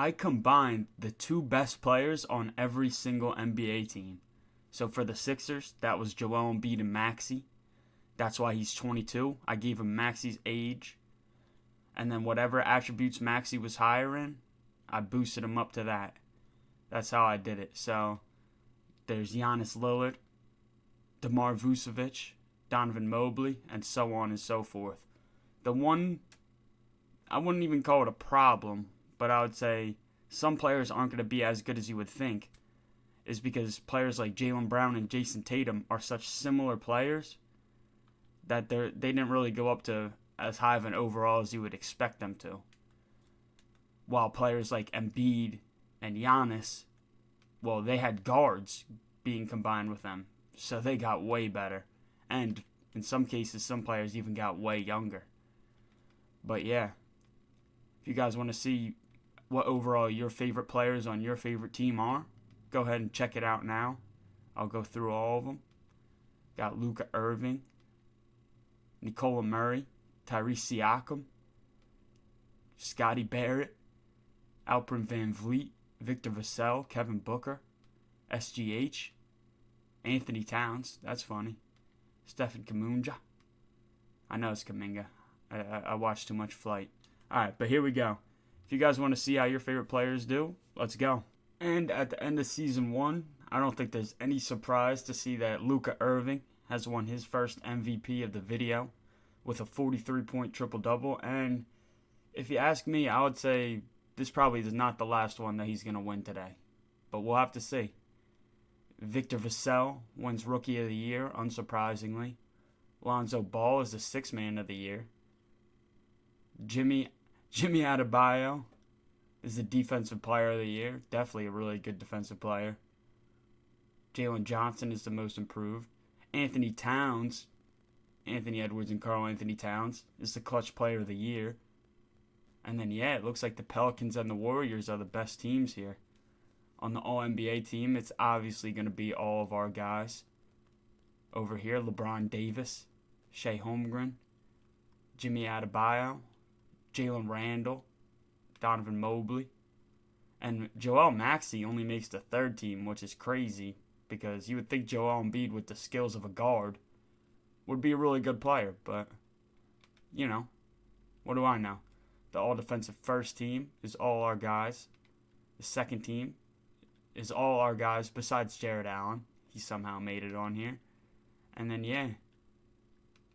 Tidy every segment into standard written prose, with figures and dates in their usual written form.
I combined the two best players on every single NBA team. So for the Sixers, that was Joel Embiid and Maxey. That's why he's 22. I gave him Maxey's age. And then whatever attributes Maxey was higher in, I boosted him up to that. That's how I did it. So there's Giannis Lillard, DeMar Vucevic, Donovan Mobley, and so on and so forth. The one, I wouldn't even call it a problem, but I would say some players aren't going to be as good as you would think, is because players like Jaylen Brown and Jason Tatum are such similar players that they didn't really go up to as high of an overall as you would expect them to. While players like Embiid and Giannis, well, they had guards being combined with them, so they got way better. And in some cases, some players even got way younger. But yeah, if you guys want to see what overall your favorite players on your favorite team are, go ahead and check it out now. I'll go through all of them. Got Luka Irving, Nikola Murray, Tyrese Siakam, Scotty Barrett, Alperen Van Vliet, Victor Vassell, Kevin Booker, SGH, Anthony Towns, that's funny, Stephen Kamunja. I know it's Kaminga. I watched too much Flight. Alright, but here we go. If you guys want to see how your favorite players do, let's go. And at the end of Season 1, I don't think there's any surprise to see that Luka Irving has won his first MVP of the video with a 43-point triple-double. And if you ask me, I would say this probably is not the last one that he's going to win today. But we'll have to see. Victor Vassell wins Rookie of the Year, unsurprisingly. Lonzo Ball is the Sixth Man of the Year. Jimmy Adebayo is the Defensive Player of the Year. Definitely a really good defensive player. Jalen Johnson is the Most Improved. Anthony Edwards and Karl Anthony Towns is the Clutch Player of the Year. And then, yeah, it looks like the Pelicans and the Warriors are the best teams here. On the All-NBA team, it's obviously going to be all of our guys. Over here, LeBron Davis, Shea Holmgren, Jimmy Adebayo, Jalen Randall, Donovan Mobley, and Joel Maxey only makes the third team, which is crazy because you would think Joel Embiid with the skills of a guard would be a really good player, but, you know, what do I know? The all-defensive first team is all our guys. The second team is all our guys besides Jared Allen. He somehow made it on here. And then, yeah,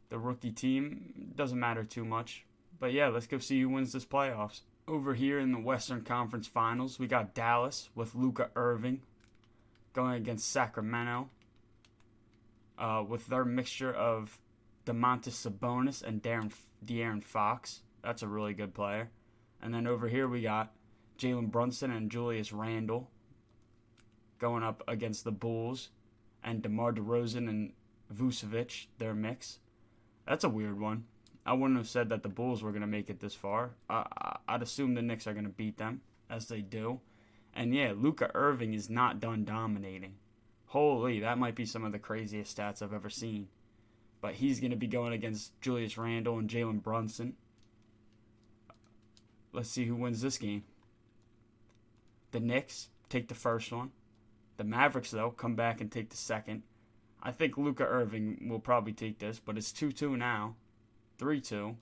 the rookie team doesn't matter too much. But, yeah, let's go see who wins this playoffs. Over here in the Western Conference Finals, we got Dallas with Luka Irving going against Sacramento with their mixture of Domantas Sabonis and De'Aaron Fox. That's a really good player. And then over here we got Jalen Brunson and Julius Randle going up against the Bulls and DeMar DeRozan and Vucevic, their mix. That's a weird one. I wouldn't have said that the Bulls were going to make it this far. I'd assume the Knicks are going to beat them, as they do. And yeah, Luka Irving is not done dominating. Holy, that might be some of the craziest stats I've ever seen. But he's going to be going against Julius Randle and Jalen Brunson. Let's see who wins this game. The Knicks take the first one. The Mavericks, though, come back and take the second. I think Luka Irving will probably take this, but it's 2-2 now. 3-2.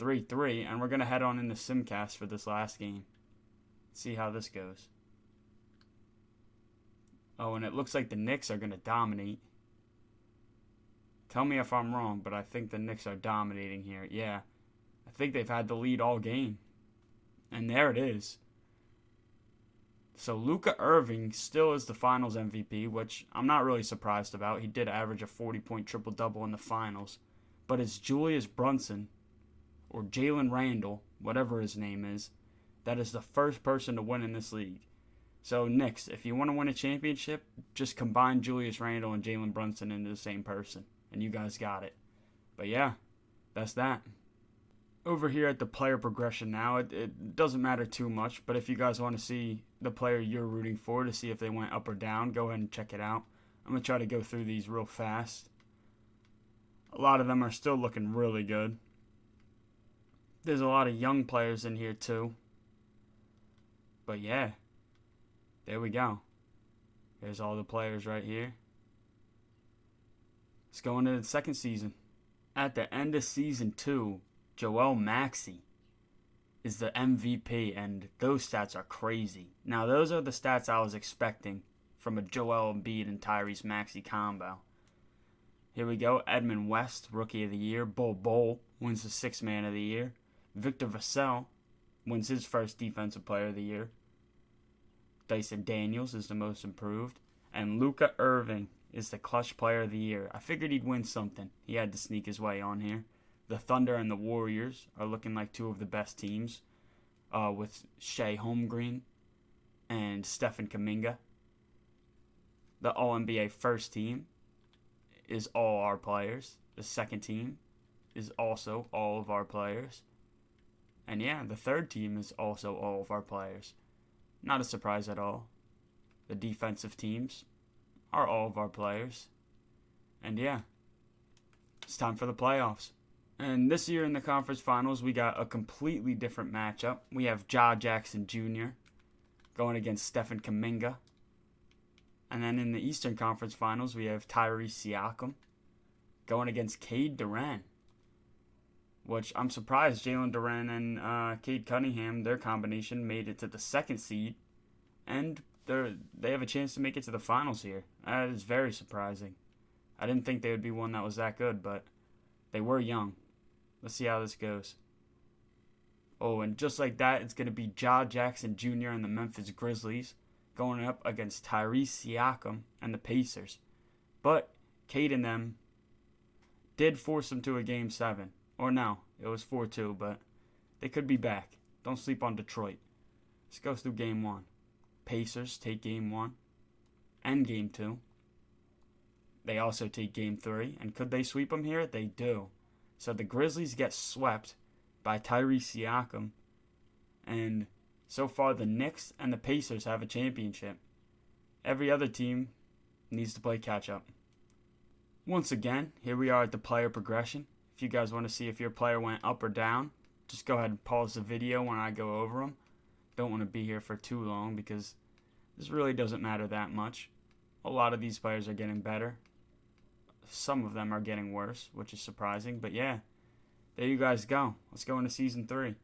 3-3, and we're going to head on into Simcast for this last game. See how this goes. Oh, and it looks like the Knicks are going to dominate. Tell me if I'm wrong, but I think the Knicks are dominating here. Yeah, I think they've had the lead all game. And there it is. So Luka Irving still is the Finals MVP, which I'm not really surprised about. He did average a 40-point triple-double in the Finals. But it's Julius Brunson, or Jalen Randle, whatever his name is, that is the first person to win in this league. So Knicks, if you want to win a championship, just combine Julius Randle and Jalen Brunson into the same person, and you guys got it. But yeah, that's that. Over here at the player progression now, it doesn't matter too much, but if you guys want to see the player you're rooting for to see if they went up or down, go ahead and check it out. I'm going to try to go through these real fast. A lot of them are still looking really good. There's a lot of young players in here too. But yeah, there we go. There's all the players right here. Let's go into the second season. At the end of season 2, Joel Maxey is the MVP, and those stats are crazy. Now, those are the stats I was expecting from a Joel Embiid and Tyrese Maxey combo. Here we go. Edmund West, Rookie of the Year. Bol wins the Sixth Man of the Year. Victor Vassell wins his first Defensive Player of the Year. Dyson Daniels is the Most Improved. And Luka Irving is the Clutch Player of the Year. I figured he'd win something. He had to sneak his way on here. The Thunder and the Warriors are looking like two of the best teams, with Shea Holmgren and Stephen Kuminga. The All-NBA first team is all our players. The second team is also all of our players. And yeah, the third team is also all of our players. Not a surprise at all. The defensive teams are all of our players. And yeah, it's time for the playoffs. And this year in the conference finals, we got a completely different matchup. We have Ja Jackson Jr. going against Stephen Kuminga. And then in the Eastern Conference Finals, we have Tyrese Siakam going against Cade Durant. Which I'm surprised Jalen Duren and Cade Cunningham, their combination, made it to the second seed. And they have a chance to make it to the finals here. That is very surprising. I didn't think they would be one that was that good, but they were young. Let's see how this goes. Oh, and just like that, it's going to be Ja Jackson Jr. and the Memphis Grizzlies going up against Tyrese Siakam and the Pacers. But Cade and them did force them to a Game 7. Or no, it was 4-2, but they could be back. Don't sleep on Detroit. Let's go through Game 1. Pacers take Game 1 and Game 2. They also take Game 3. And could they sweep them here? They do. So the Grizzlies get swept by Tyrese Siakam. And so far the Knicks and the Pacers have a championship. Every other team needs to play catch up. Once again, here we are at the player progression. If you guys want to see if your player went up or down, just go ahead and pause the video when I go over them. Don't want to be here for too long because this really doesn't matter that much. A lot of these players are getting better. Some of them are getting worse, which is surprising. But yeah, there you guys go. Let's go into Season 3.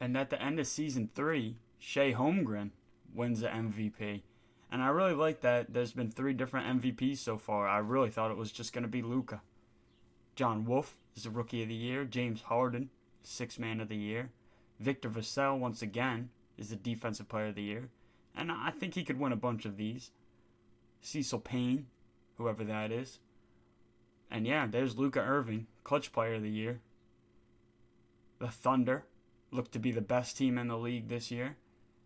And at the end of Season 3, Shea Holmgren wins the MVP. And I really like that there's been 3 different MVPs so far. I really thought it was just going to be Luka. John Wolf is the Rookie of the Year. James Harden, Sixth Man of the Year. Victor Vassell, once again, is the Defensive Player of the Year. And I think he could win a bunch of these. Cecil Payne, whoever that is. And yeah, there's Luka Irving, Clutch Player of the Year. The Thunder look to be the best team in the league this year.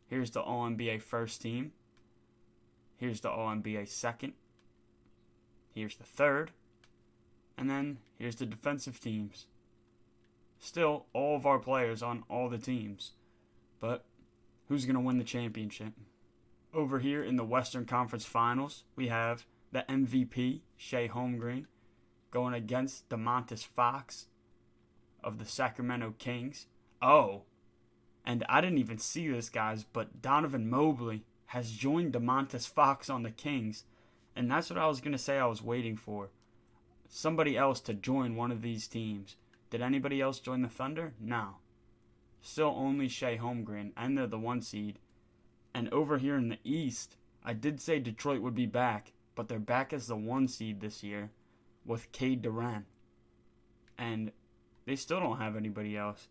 Here's the All-NBA first team. Here's the All-NBA second. Here's the third. And then here's the defensive teams. Still, all of our players on all the teams. But who's going to win the championship? Over here in the Western Conference Finals, we have the MVP, Shea Holmgren, going against DeMontis Fox of the Sacramento Kings. Oh, and I didn't even see this, guys, but Donovan Mobley has joined DeMontis Fox on the Kings. And that's what I was going to say I was waiting for. Somebody else to join one of these teams. Did anybody else join the Thunder? No. Still only Shea Holmgren, and they're the 1 seed. And over here in the East, I did say Detroit would be back, but they're back as the 1 seed this year with Cade Durant. And they still don't have anybody else.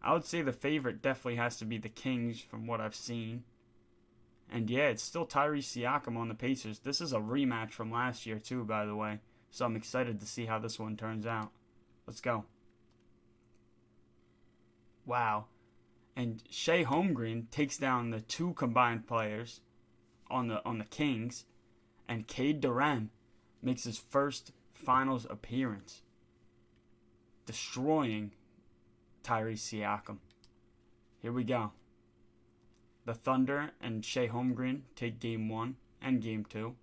I would say the favorite definitely has to be the Kings from what I've seen. And yeah, it's still Tyrese Siakam on the Pacers. This is a rematch from last year too, by the way. So I'm excited to see how this one turns out. Let's go. Wow. And Shea Holmgren takes down the 2 combined players on the Kings. And Cade Durant makes his first finals appearance, destroying Tyrese Siakam. Here we go. The Thunder and Shea Holmgren take Game 1 and Game 2.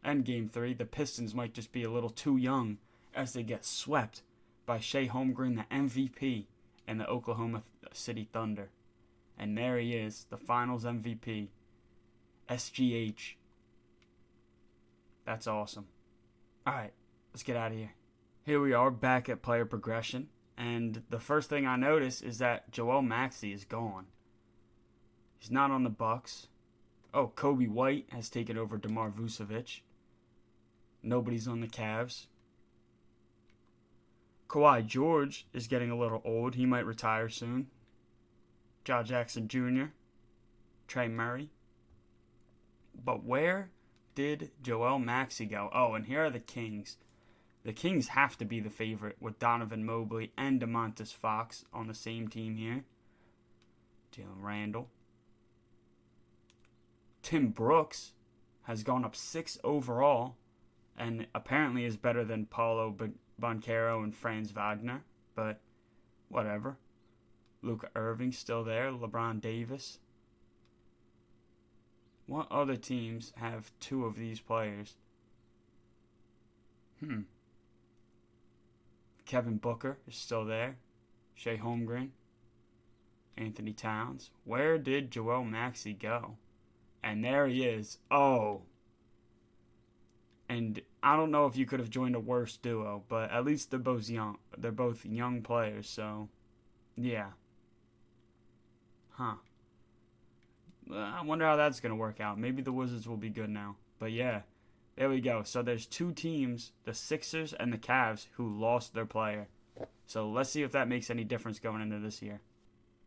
And Game 3, the Pistons might just be a little too young as they get swept by Shea Holmgren, the MVP, and the Oklahoma City Thunder. And there he is, the finals MVP. SGH. That's awesome. Alright, let's get out of here. Here we are back at player progression. And the first thing I notice is that Joel Maxey is gone. He's not on the Bucks. Oh, Kobe White has taken over DeMar Vucevic. Nobody's on the Cavs. Kawhi George is getting a little old. He might retire soon. John Jackson Jr. Trey Murray. But where did Joel Maxey go? Oh, and here are the Kings. The Kings have to be the favorite with Donovan Mobley and DeMontis Fox on the same team here. Jalen Randall. Tim Brooks has gone up 6 overall and apparently is better than Paulo Banchero and Franz Wagner, but whatever. Luka Irving's still there. LeBron Davis. What other teams have 2 of these players? Kevin Booker is still there. Shea Holmgren. Anthony Towns. Where did Joel Maxey go? And there he is. Oh. And I don't know if you could have joined a worse duo, but at least they're both young. They're both young players, so yeah. Huh. I wonder how that's going to work out. Maybe the Wizards will be good now. But yeah, there we go. So there's 2 teams, the Sixers and the Cavs, who lost their player. So let's see if that makes any difference going into this year.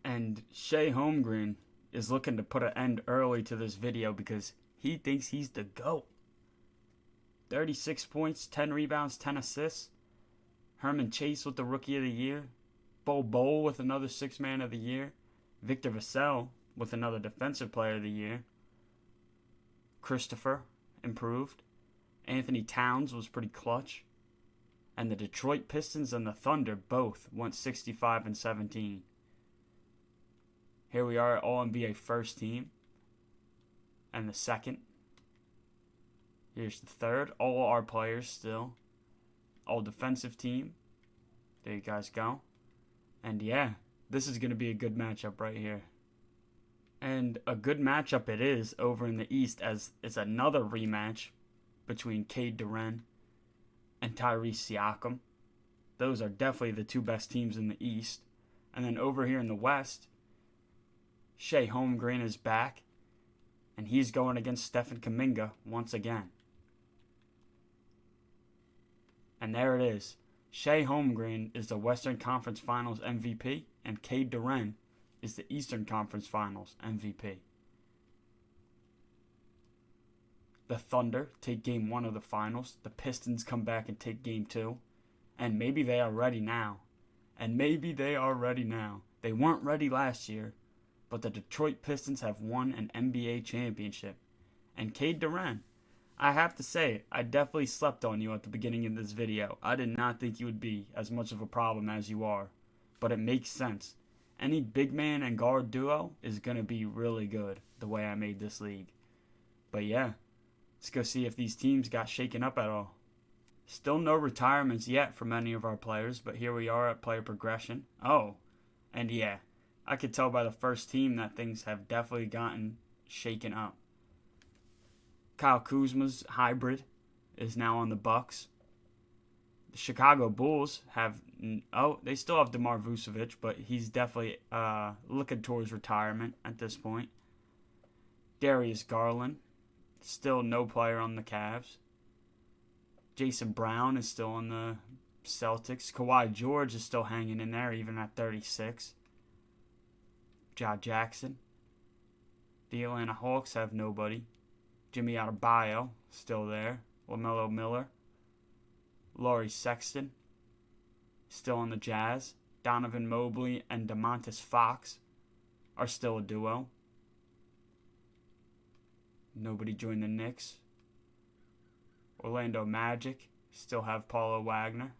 And Shea Holmgren is looking to put an end early to this video because he thinks he's the GOAT. 36 points, 10 rebounds, 10 assists. Herman Chase with the Rookie of the Year. Bol with another 6th Man of the Year. Victor Vassell with another Defensive Player of the Year. Christopher improved. Anthony Towns was pretty clutch. And the Detroit Pistons and the Thunder both went 65 and 17. Here we are at All-NBA first team. And the second. Here's the third. All our players still. All defensive team. There you guys go. And yeah, this is going to be a good matchup right here. And a good matchup it is over in the East, as it's another rematch between Cade Durant and Tyrese Siakam. Those are definitely the 2 best teams in the East. And then over here in the West, Shea Holmgren is back, and he's going against Stephen Kuminga once again. And there it is. Shea Holmgren is the Western Conference Finals MVP, and Cade Durant is the Eastern Conference Finals MVP. The Thunder take Game 1 of the Finals. The Pistons come back and take Game 2. And maybe they are ready now. They weren't ready last year, but the Detroit Pistons have won an NBA championship. And Cade Durant, I have to say, I definitely slept on you at the beginning of this video. I did not think you would be as much of a problem as you are. But it makes sense. Any big man and guard duo is going to be really good the way I made this league. But yeah, let's go see if these teams got shaken up at all. Still no retirements yet for many of our players, but here we are at player progression. Oh, and yeah, I could tell by the first team that things have definitely gotten shaken up. Kyle Kuzma's hybrid is now on the Bucks. The Chicago Bulls have, they still have DeMar Vucevic, but he's definitely looking towards retirement at this point. Darius Garland, still no player on the Cavs. Jason Brown is still on the Celtics. Kawhi George is still hanging in there, even at 36. John Jackson. The Atlanta Hawks have nobody. Jimmy Adebayo, still there. LaMelo Miller. Laurie Sexton, still on the Jazz. Donovan Mobley and DeMontis Fox are still a duo. Nobody joined the Knicks. Orlando Magic still have Paulo Wagner.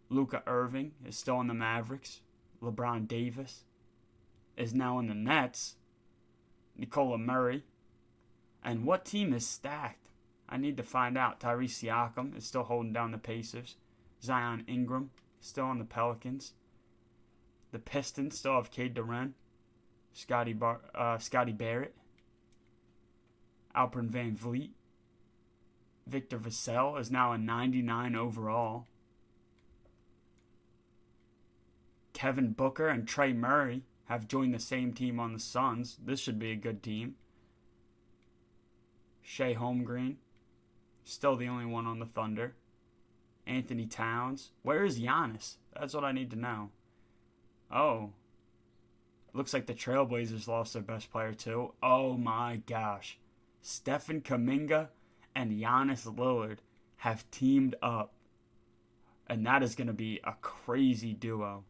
Luka Irving is still on the Mavericks. LeBron Davis is now on the Nets. Nikola Murray. And what team is stacked? I need to find out. Tyrese Siakam is still holding down the Pacers. Zion Ingram still on the Pelicans. The Pistons still have Cade Durant. Scotty Barrett, Alperen Van Vliet, Victor Vassell is now a 99 overall. Kevin Booker and Trey Murray have joined the same team on the Suns. This should be a good team. Shea Holmgren, still the only one on the Thunder. Anthony Towns. Where is Giannis? That's what I need to know. Oh. Looks like the Trailblazers lost their best player too. Oh my gosh. Stephen Kuminga and Giannis Lillard have teamed up. And that is going to be a crazy duo.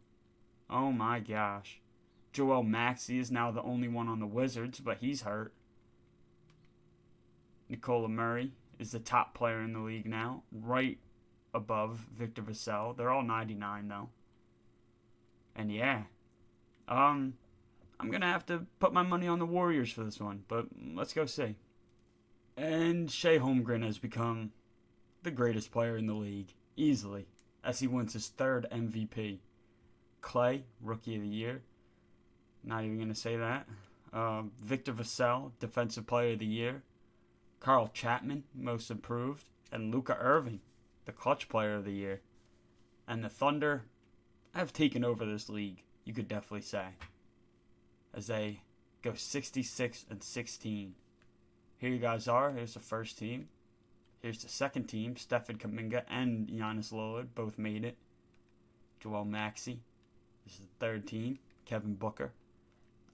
Oh my gosh. Joel Maxey is now the only one on the Wizards, but he's hurt. Nikola Murray is the top player in the league now, right above Victor Vassell. They're all 99 though. And yeah, I'm going to have to put my money on the Warriors for this one, but let's go see. And Shea Holmgren has become the greatest player in the league, easily, as he wins his third MVP. Clay, Rookie of the Year. Not even going to say that. Victor Vassell, Defensive Player of the Year. Carl Chapman, Most Improved. And Luka Irving, the Clutch Player of the Year. And the Thunder have taken over this league, you could definitely say, as they go 66-16. Here you guys are. Here's the first team. Here's the second team. Stephen Kuminga and Giannis Lillard both made it. Joel Maxey. This is the third team. Kevin Booker.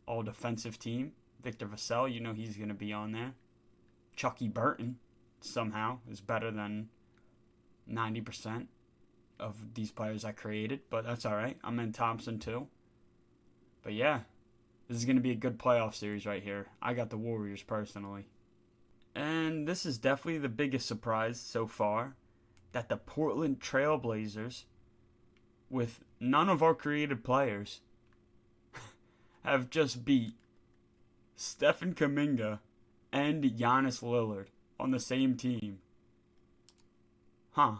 All defensive team. Victor Vassell, you know he's going to be on there. Chucky Burton, somehow, is better than 90% of these players I created, but that's alright. I'm in Thompson too. But yeah, this is going to be a good playoff series right here. I got the Warriors personally. And this is definitely the biggest surprise so far, that the Portland Trailblazers, with none of our created players, have just beat Stephen Kuminga and Giannis Lillard on the same team. Huh.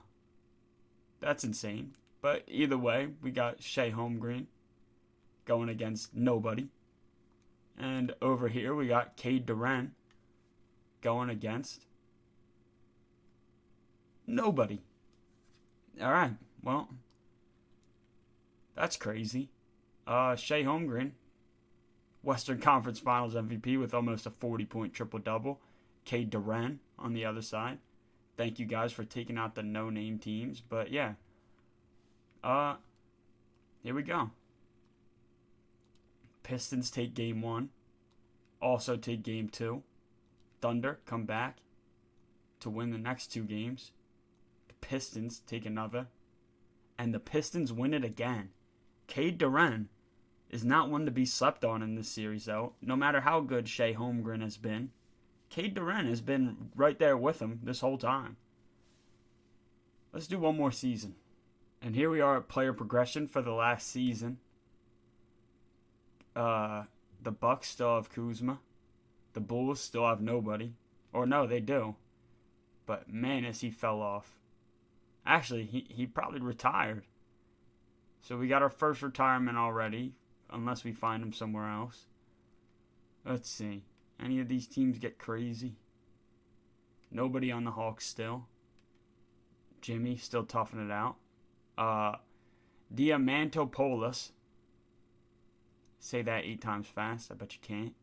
That's insane. But either way, we got Shea Holmgren going against nobody. And over here, we got Cade Durant going against nobody. Alright, well, that's crazy. Shea Holmgren, Western Conference Finals MVP with almost a 40-point triple-double. Cade Durant on the other side. Thank you guys for taking out the no-name teams. But yeah. Here we go. Pistons take game 1. Also take game 2. Thunder come back to win the next 2 games. The Pistons take another. And the Pistons win it again. Cade Durant is not one to be slept on in this series, though. No matter how good Shea Holmgren has been, Cade Durant has been right there with him this whole time. Let's do one more season. And here we are at player progression for the last season. The Bucks still have Kuzma. The Bulls still have nobody. Or no, they do. But man, as he fell off. Actually, he probably retired. So we got our first retirement already. Unless we find him somewhere else. Let's see. Any of these teams get crazy? Nobody on the Hawks still. Jimmy still toughing it out. Diamantopoulos. Say that 8 times fast. I bet you can't.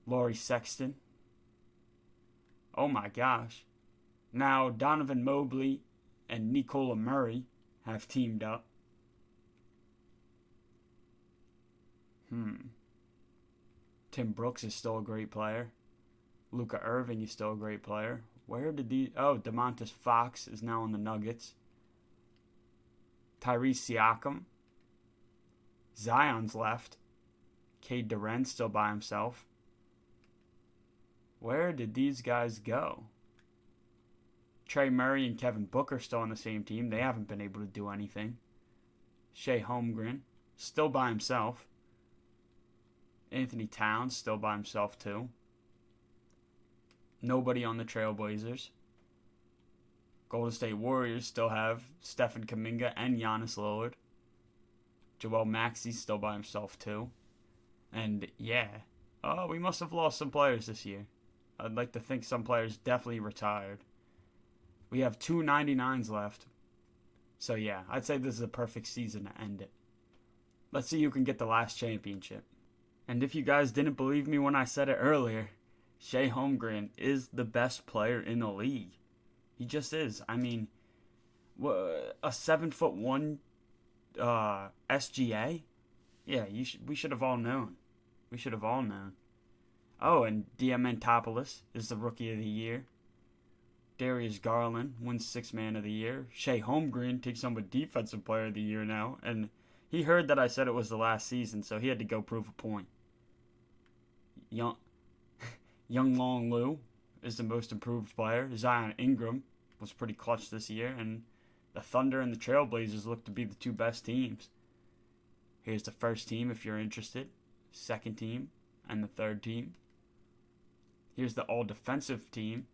Laurie Sexton. Oh my gosh. Now Donovan Mobley and Nikola Murray have teamed up. Tim Brooks is still a great player. Luka Irving is still a great player. Where did these... Oh, DeMontis Fox is now on the Nuggets. Tyrese Siakam. Zion's left. Cade Durant still by himself. Where did these guys go? Trey Murray and Kevin Booker still on the same team. They haven't been able to do anything. Shea Holmgren still by himself. Anthony Towns still by himself too. Nobody on the Trailblazers. Golden State Warriors still have Stephen Kuminga and Giannis Lillard. Joel Maxey still by himself too. And yeah, we must have lost some players this year. I'd like to think some players definitely retired. We have 299s left. So yeah, I'd say this is a perfect season to end it. Let's see who can get the last championship. And if you guys didn't believe me when I said it earlier, Shay Holmgren is the best player in the league. He just is. I mean, a 7'1" SGA? Yeah, we should have all known. We should have all known. Oh, and Diamantopoulos is the Rookie of the Year. Darius Garland wins Sixth Man of the Year. Shay Holmgren takes home with Defensive Player of the Year now. And he heard that I said it was the last season, so he had to go prove a point. Young Long Lu is the most improved player. Zion Ingram was pretty clutch this year. And the Thunder and the Trailblazers look to be the two best teams. Here's the first team if you're interested. Second team and the third team. Here's the all-defensive team.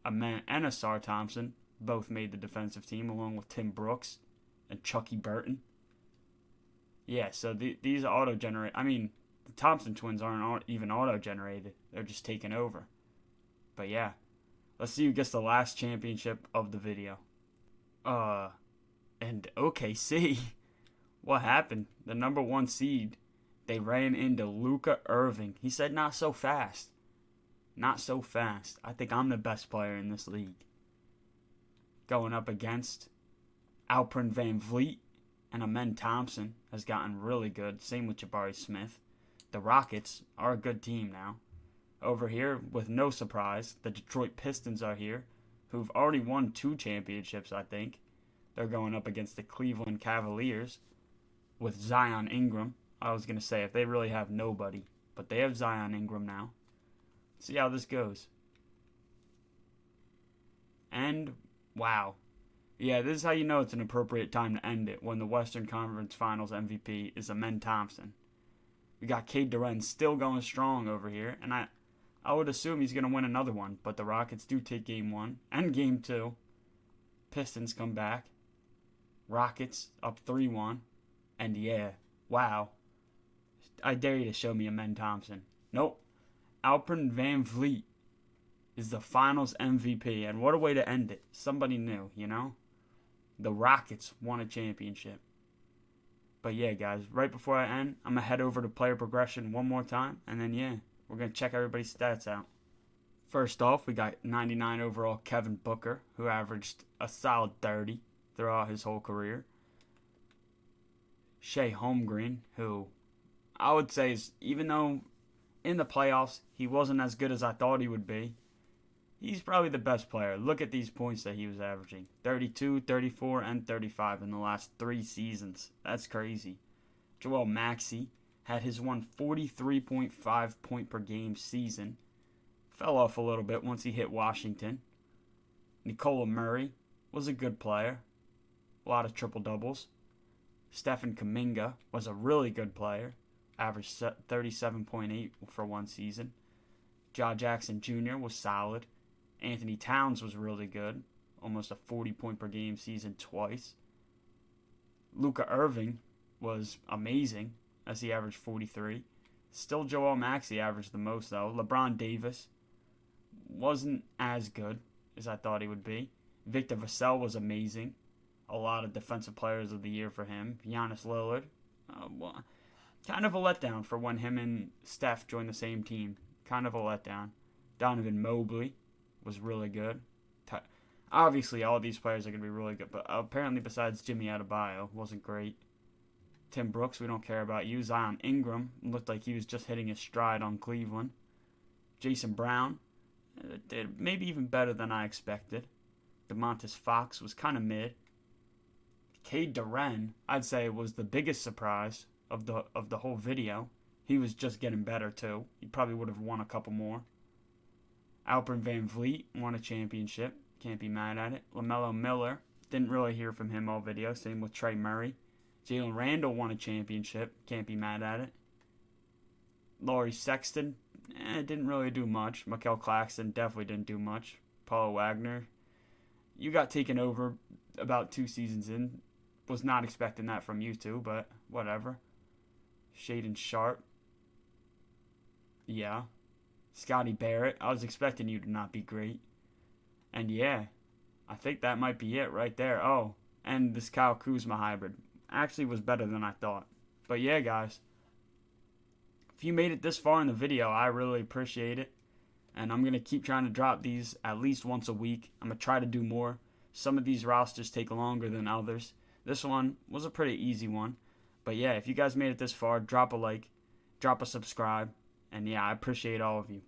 Amen and Asar Thompson both made the defensive team along with Tim Brooks and Chucky Burton. Yeah, so these are auto-generated. I mean, the Thompson twins aren't even auto-generated. They're just taking over. But yeah, let's see who gets the last championship of the video. And OKC, what happened? The number 1 seed, they ran into Luka Irving. He said, not so fast. Not so fast. I think I'm the best player in this league. Going up against Alperen Van Vliet and Amen Thompson has gotten really good. Same with Jabari Smith. The Rockets are a good team now. Over here, with no surprise, the Detroit Pistons are here, who've already won 2 championships, I think. They're going up against the Cleveland Cavaliers with Zion Ingram. I was going to say, if they really have nobody, but they have Zion Ingram now. See how this goes. And, wow. Yeah, this is how you know it's an appropriate time to end it, when the Western Conference Finals MVP is Amen Thompson. We got Cade Durant still going strong over here, and I would assume he's going to win another one, but the Rockets do take Game 1 and Game 2. Pistons come back. Rockets up 3-1. And yeah, wow. I dare you to show me Amen Thompson. Nope. Alperen Van Vliet is the finals MVP, and what a way to end it. Somebody new, you know? The Rockets won a championship. But yeah, guys, right before I end, I'm going to head over to player progression one more time, and then yeah, we're going to check everybody's stats out. First off, we got 99 overall Kevin Booker, who averaged a solid 30 throughout his whole career. Shay Holmgren, who I would say is, even though in the playoffs he wasn't as good as I thought he would be, he's probably the best player. Look at these points that he was averaging. 32, 34, and 35 in the last 3 seasons. That's crazy. Joel Maxey had his 43.5 point per game season. Fell off a little bit once he hit Washington. Nikola Murray was a good player. A lot of triple-doubles. Stephen Kuminga was a really good player. Averaged 37.8 for one season. Ja Jackson Jr. was solid. Anthony Towns was really good. Almost a 40 point per game season twice. Luka Irving was amazing as he averaged 43. Still Joel Maxey averaged the most though. LeBron Davis wasn't as good as I thought he would be. Victor Vassell was amazing. A lot of defensive players of the year for him. Giannis Lillard. Kind of a letdown for when him and Steph joined the same team. Kind of a letdown. Donovan Mobley was really good. Obviously, all these players are going to be really good, but apparently besides Jimmy Adebayo, wasn't great. Tim Brooks, we don't care about you. Zion Ingram looked like he was just hitting his stride on Cleveland. Jason Brown did maybe even better than I expected. DeMontis Fox was kind of mid. Cade Durant, I'd say, was the biggest surprise of the whole video. He was just getting better too. He probably would have won a couple more. Alperen Van Vliet won a championship. Can't be mad at it. LaMelo Miller, didn't really hear from him all video. Same with Trey Murray. Jalen Randall won a championship. Can't be mad at it. Laurie Sexton, didn't really do much. Mikel Claxton definitely didn't do much. Paul Wagner, you got taken over about 2 seasons in. Was not expecting that from you two, but whatever. Shaden Sharp. Yeah. Scotty Barrett. I was expecting you to not be great. And yeah, I think that might be it right there. Oh, and this Kyle Kuzma hybrid actually was better than I thought. But yeah, guys, if you made it this far in the video, I really appreciate it. And I'm going to keep trying to drop these at least once a week. I'm going to try to do more. Some of these rosters take longer than others. This one was a pretty easy one. But yeah, if you guys made it this far, drop a like, drop a subscribe. And yeah, I appreciate all of you.